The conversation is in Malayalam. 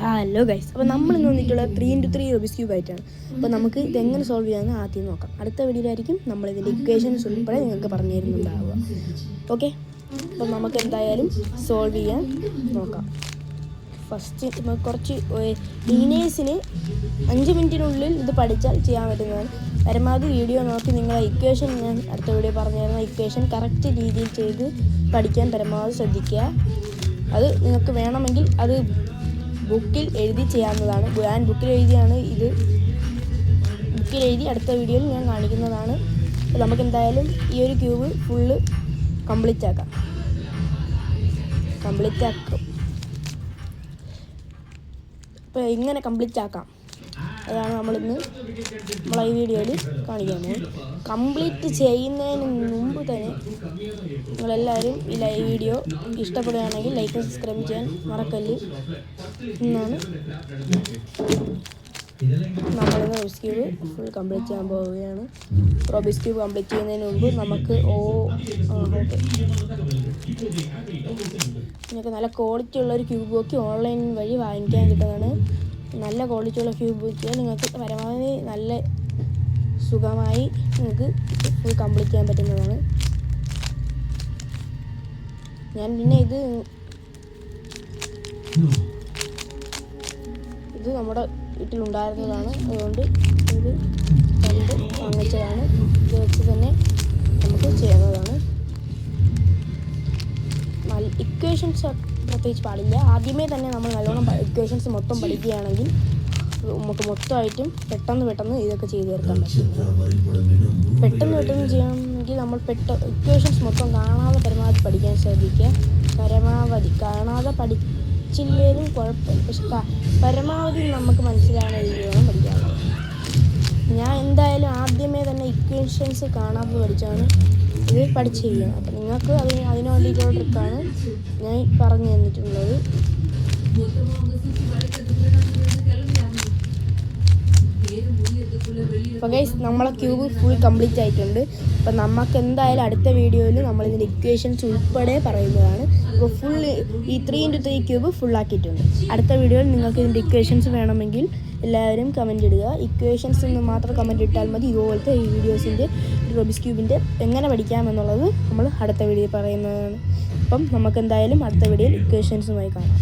ഹലോ ഗൈസ്, അപ്പോൾ നമ്മൾ ഇന്ന് വന്നിട്ടുള്ള 3x3 റൂബിക്സ് ക്യൂബ് ആയിട്ടാണ്. അപ്പോൾ നമുക്ക് ഇതെങ്ങനെ സോൾവ് ചെയ്യാമെന്ന് ആദ്യം നോക്കാം. അടുത്ത വീഡിയോയിലായിരിക്കും നമ്മൾ ഇതിൻ്റെ ഇക്വേഷൻസ് ഉൾപ്പെടെ നിങ്ങൾക്ക് പറഞ്ഞു തരുന്നുണ്ടാവുക. ഓക്കെ, അപ്പോൾ നമുക്ക് എന്തായാലും സോൾവ് ചെയ്യാൻ നോക്കാം. ഫസ്റ്റ് നമുക്ക് കുറച്ച് ബിഗിനേഴ്സിന് 5 മിനിറ്റിനുള്ളിൽ ഇത് പഠിച്ചാൽ ചെയ്യാൻ പറ്റുന്നതാണ്. പരമാവധി വീഡിയോ നോക്കി നിങ്ങളെ ഇക്വേഷൻ, ഞാൻ അടുത്ത വീഡിയോ പറഞ്ഞു തരുന്ന ഇക്വേഷൻ കറക്റ്റ് രീതിയിൽ ചെയ്ത് പഠിക്കാൻ പരമാവധി ശ്രദ്ധിക്കുക. അത് നിങ്ങൾക്ക് വേണമെങ്കിൽ അത് ബുക്കിൽ എഴുതി ചെയ്യാവുന്നതാണ്. ഞാൻ ബുക്കിൽ എഴുതിയാണ് ഇത്, ബുക്കിൽ എഴുതി അടുത്ത വീഡിയോയിൽ ഞാൻ കാണിക്കുന്നതാണ്. അപ്പോൾ നമുക്ക് എന്തായാലും ഈ ഒരു ക്യൂബ് ഫുള്ള് കംപ്ലീറ്റ് ആക്കാം. അപ്പോൾ എങ്ങനെ കംപ്ലീറ്റ് ആക്കാം അതാണ് നമ്മളിന്ന് ഈ വീഡിയോയിൽ കാണിക്കാൻ പോകുന്നത്. കംപ്ലീറ്റ് ചെയ്യുന്നതിന് മുമ്പ് തന്നെ നിങ്ങളെല്ലാവരും ഈ വീഡിയോ ഇഷ്ടപ്പെടുകയാണെങ്കിൽ ലൈക്ക് സബ്സ്ക്രൈബ് ചെയ്യാൻ മറക്കല്ല് എന്നാണ്. നമ്മളിന്ന് റൂബിക്സ് ക്യൂബ് ഫുൾ കംപ്ലീറ്റ് ചെയ്യാൻ പോവുകയാണ്. റൂബിക്സ് ക്യൂബ് കംപ്ലീറ്റ് ചെയ്യുന്നതിന് മുമ്പ് നമുക്ക് നിങ്ങൾക്ക് നല്ല ക്വാളിറ്റി ഉള്ളൊരു ക്യൂബ് നോക്കി ഓൺലൈൻ വഴി വാങ്ങിക്കാൻ കിട്ടുന്നതാണ്. നല്ല ക്വാളിറ്റിയുള്ള ക്യൂബ് നോക്കിയാൽ നിങ്ങൾക്ക് പരമാവധി നല്ല സുഖമായി നിങ്ങൾക്ക് ഫുൾ കംപ്ലീറ്റ് ചെയ്യാൻ പറ്റുന്നതാണ്. ഞാൻ പിന്നെ ഇത് നമ്മുടെ വീട്ടിലുണ്ടായിരുന്നതാണ്, അതുകൊണ്ട് ഇത് കണ്ട് വാങ്ങിച്ചതാണ്. ഇത് വെച്ച് തന്നെ നമുക്ക് ചെയ്യുന്നതാണ്. ഇക്വേഷൻസ് പ്രത്യേകിച്ച് പാടില്ല. ആദ്യമേ തന്നെ നമ്മൾ നല്ലോണം ഇക്വേഷൻസ് മൊത്തം പഠിക്കുകയാണെങ്കിൽ നമുക്ക് മൊത്തമായിട്ടും പെട്ടെന്ന് ഇതൊക്കെ ചെയ്ത് തീർക്കാൻ പറ്റും. പെട്ടെന്ന് ചെയ്യണമെങ്കിൽ നമ്മൾ ഇക്വേഷൻസ് മൊത്തം കാണാതെ പരമാവധി പഠിക്കാൻ ശ്രദ്ധിക്കുക. കാണാതെ പഠിച്ചില്ലേലും കുഴപ്പമില്ല, പക്ഷെ പരമാവധി നമുക്ക് മനസ്സിലാവുന്ന രീതിയിൽ വേണം പഠിക്കാനുള്ളത്. ഞാൻ എന്തായാലും ആദ്യമേ തന്നെ ഇക്വേഷൻസ് കാണാതെ പഠിച്ചാണ് ഇത് പഠിച്ച് ചെയ്യുന്നത്. അപ്പം നിങ്ങൾക്ക് അതിന് വേണ്ടിയിട്ടുള്ള ട്രിക്കാണ് ഞാൻ പറഞ്ഞു തന്നിട്ടുള്ളത്. അപ്പോൾ ഗൈസ്, നമ്മളെ ക്യൂബ് ഫുൾ കംപ്ലീറ്റ് ആയിട്ടുണ്ട്. അപ്പോൾ നമുക്ക് എന്തായാലും അടുത്ത വീഡിയോയിൽ നമ്മളിതിൻ്റെ ഇക്വേഷൻസ് ഉൾപ്പെടെ പറയുന്നതാണ്. അപ്പോൾ ഫുൾ ഈ 3x3 ക്യൂബ് ഫുള്ളാക്കിയിട്ടുണ്ട്. അടുത്ത വീഡിയോയിൽ നിങ്ങൾക്ക് ഇതിൻ്റെ ഇക്വേഷൻസ് വേണമെങ്കിൽ എല്ലാവരും കമൻറ്റ് ഇടുക. ഇക്വേഷൻസ് എന്ന് മാത്രം കമൻറ്റ് ഇട്ടാൽ മതി. ഇതുപോലത്തെ ഈ വീഡിയോസിൻ്റെ റൂബിക്സ് ക്യൂബിൻ്റെ എങ്ങനെ പഠിക്കാമെന്നുള്ളത് നമ്മൾ അടുത്ത വീഡിയോയിൽ പറയുന്നതാണ്. അപ്പം നമുക്ക് എന്തായാലും അടുത്ത വീഡിയോയിൽ ഇക്വേഷൻസുമായി കാണാം.